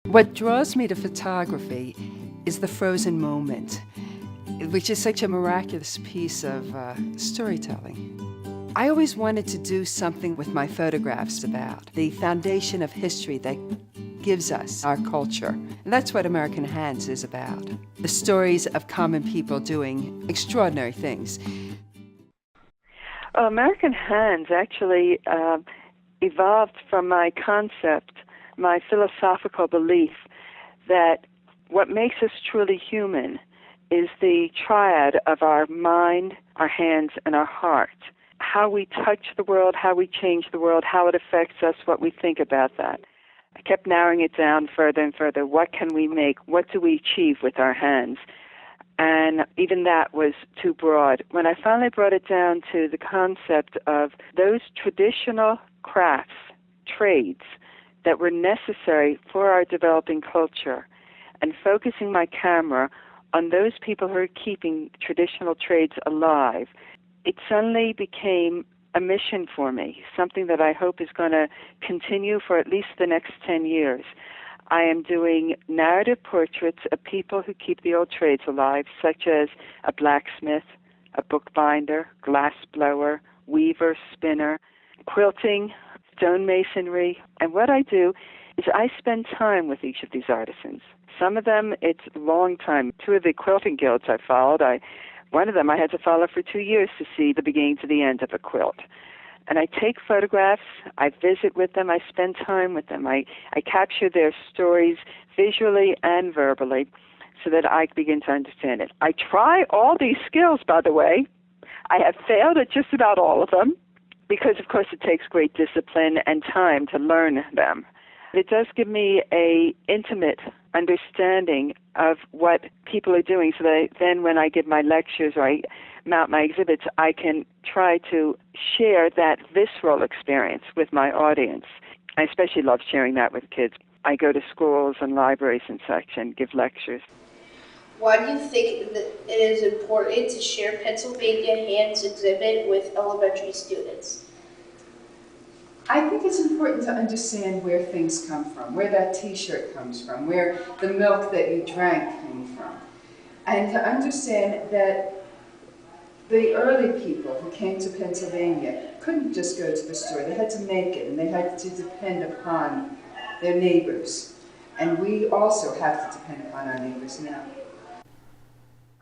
What draws me to photography is the frozen moment, which is such a miraculous piece of storytelling. I always wanted to do something with my photographs about the foundation of history that gives us our culture. And that's what American Hands is about. The stories of common people doing extraordinary things. American Hands actually evolved from my concept, my philosophical belief that what makes us truly human is the triad of our mind, our hands, and our heart. How we touch the world, how we change the world, how it affects us, what we think about that. I kept narrowing it down further and further. What can we make? What do we achieve with our hands? And even that was too broad. When I finally brought it down to the concept of those traditional crafts, trades, that were necessary for our developing culture, and focusing my camera on those people who are keeping traditional trades alive, it suddenly became a mission for me, something that I hope is going to continue for at least the next 10 years. I am doing narrative portraits of people who keep the old trades alive, such as a blacksmith, a bookbinder, glassblower, weaver, spinner, quilting, stonemasonry. And what I do is I spend time with each of these artisans. Some of them, it's a long time. Two of the quilting guilds I followed, one of them I had to follow for 2 years to see the beginning to the end of a quilt. And I take photographs, I visit with them, I spend time with them. I capture their stories visually and verbally so that I begin to understand it. I try all these skills, by the way. I have failed at just about all of them because, of course, it takes great discipline and time to learn them. It does give me an intimate understanding of what people are doing so that then when I give my lectures or I mount my exhibits, I can try to share that visceral experience with my audience. I especially love sharing that with kids. I go to schools and libraries and such and give lectures. Why do you think that it is important to share Pennsylvania Hands exhibit with elementary students? I think it's important to understand where things come from, where that t-shirt comes from, where the milk that you drank came from. And to understand that the early people who came to Pennsylvania couldn't just go to the store. They had to make it, and they had to depend upon their neighbors. And we also have to depend upon our neighbors now.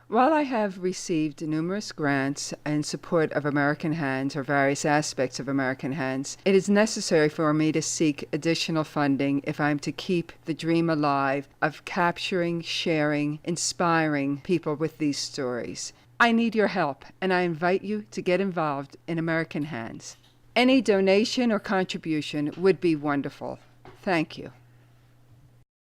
While I have received numerous grants in support of American Hands or various aspects of American Hands, it is necessary for me to seek additional funding if I'm to keep the dream alive of capturing, sharing, inspiring people with these stories. I need your help, and I invite you to get involved in American Hands. Any donation or contribution would be wonderful. Thank you.